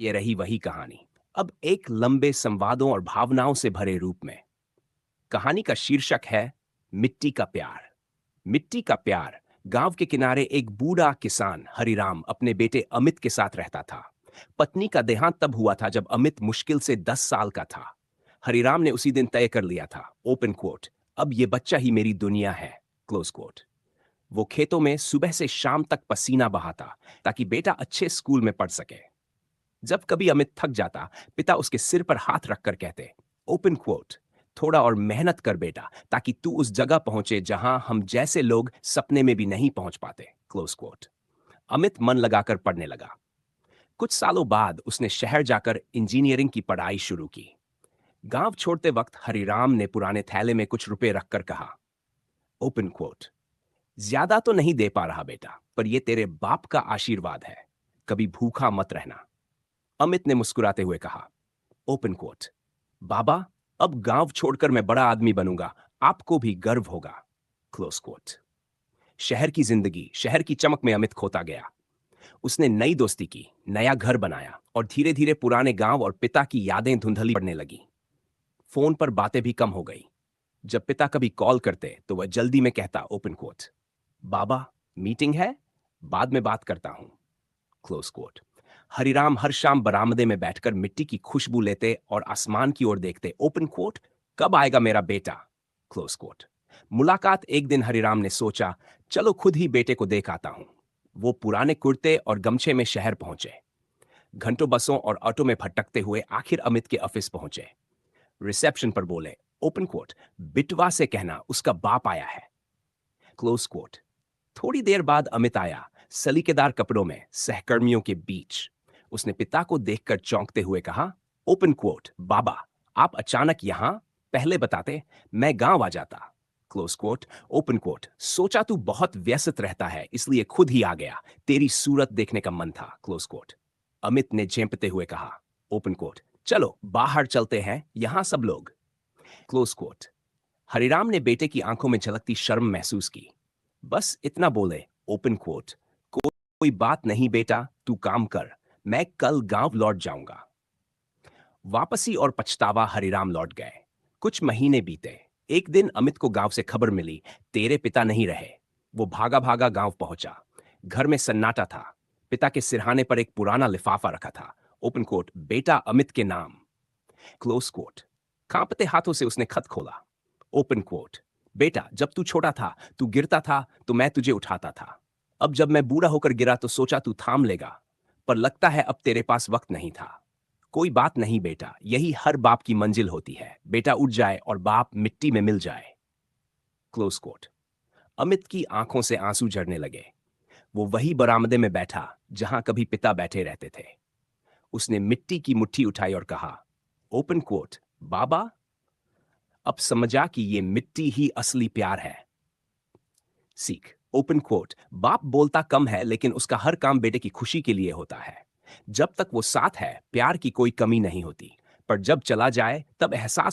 ये रही वही कहानी, अब एक लंबे संवादों और भावनाओं से भरे रूप में। कहानी का शीर्षक है मिट्टी का प्यार। मिट्टी का प्यार। गांव के किनारे एक बूढ़ा किसान हरिराम अपने बेटे अमित के साथ रहता था। पत्नी का देहांत तब हुआ था जब अमित मुश्किल से 10 साल का था। हरिराम ने उसी दिन तय कर लिया था, ओपन कोट, अब ये बच्चा ही मेरी दुनिया है, क्लोज कोट। वो खेतों में सुबह से शाम तक पसीना बहाता ताकि बेटा अच्छे स्कूल में पढ़ सके। जब कभी अमित थक जाता, पिता उसके सिर पर हाथ रखकर कहते, ओपन क्वोट, थोड़ा और मेहनत कर बेटा ताकि तू उस जगह पहुंचे जहां हम जैसे लोग सपने में भी नहीं पहुंच पाते, क्लोज क्वोट। अमित मन लगाकर पढ़ने लगा। कुछ सालों बाद उसने शहर जाकर इंजीनियरिंग की पढ़ाई शुरू की। गांव छोड़ते वक्त हरिराम ने पुराने थैले में कुछ रुपए रखकर कहा, ओपन क्वोट, ज्यादा तो नहीं दे पा रहा बेटा, पर यह तेरे बाप का आशीर्वाद है, कभी भूखा मत रहना। अमित ने मुस्कुराते हुए कहा, ओपन कोट, बाबा, अब गांव छोड़कर मैं बड़ा आदमी बनूंगा, आपको भी गर्व होगा, क्लोज कोट। शहर की जिंदगी, शहर की चमक में अमित खोता गया। उसने नई दोस्ती की, नया घर बनाया और धीरे धीरे पुराने गांव और पिता की यादें धुंधली पड़ने लगी। फोन पर बातें भी कम हो गई। जब पिता कभी कॉल करते तो वह जल्दी में कहता, ओपन कोट, बाबा, मीटिंग है, बाद में बात करता हूं, क्लोज कोट। हरिराम हर शाम बरामदे में बैठकर मिट्टी की खुशबू लेते और आसमान की ओर देखते, ओपन कोट, कब आएगा मेरा बेटा, क्लोज कोट। मुलाकात एक दिन हरिराम ने सोचा, चलो खुद ही बेटे को देख आता हूं। वो पुराने कुर्ते और गमछे में शहर पहुंचे। घंटों बसों और ऑटो में भटकते हुए आखिर अमित के ऑफिस पहुंचे। रिसेप्शन पर बोले, ओपन कोट, बिटवा से कहना उसका बाप आया है, क्लोज कोट। थोड़ी देर बाद अमित आया, सलीकेदार कपड़ों में, सहकर्मियों के बीच। उसने पिता को देखकर चौंकते हुए कहा, ओपन कोट, बाबा, आप अचानक यहां, पहले बताते, मैं गांव आ जाता, क्लोज कोट। ओपन कोट, सोचा तू बहुत व्यस्त रहता है इसलिए खुद ही आ गया, तेरी सूरत देखने का मन था, क्लोज कोट। अमित ने झेंपते हुए कहा, ओपन कोट, चलो बाहर चलते हैं, यहां सब लोग, क्लोज कोट। हरिराम ने बेटे की आंखों में झलकती शर्म महसूस की। बस इतना बोले, ओपन कोट, कोई बात नहीं बेटा, तू काम कर, मैं कल गांव लौट जाऊंगा। वापसी और पछतावा। हरिराम लौट गए। कुछ महीने बीते। एक दिन अमित को गांव से खबर मिली, तेरे पिता नहीं रहे। वो भागा भागा गांव पहुंचा। घर में सन्नाटा था। पिता के सिरहाने पर एक पुराना लिफाफा रखा था, ओपन कोट, बेटा अमित के नाम, क्लोज कोट। कांपते हाथों से उसने खत खोला। ओपन कोट, बेटा, जब तू छोटा था, तू गिरता था तो मैं तुझे उठाता था। अब जब मैं बूढ़ा होकर गिरा तो सोचा तू थाम लेगा, पर लगता है अब तेरे पास वक्त नहीं था। कोई बात नहीं बेटा, यही हर बाप की मंजिल होती है, बेटा उठ जाए और बाप मिट्टी में मिल जाए, क्लोज कोट। अमित की आंखों से आंसू झरने लगे। वो वही बरामदे में बैठा जहां कभी पिता बैठे रहते थे। उसने मिट्टी की मुट्ठी उठाई और कहा, ओपन कोट, बाबा, अब समझा कि ये मिट्टी ही असली प्यार है। सीख, ओपन कोट, बाप बोलता कम है लेकिन उसका हर काम बेटे की खुशी के लिए होता है। जब तक वो साथ है, प्यार की कोई कमी नहीं होती, पर जब चला जाए तब एहसास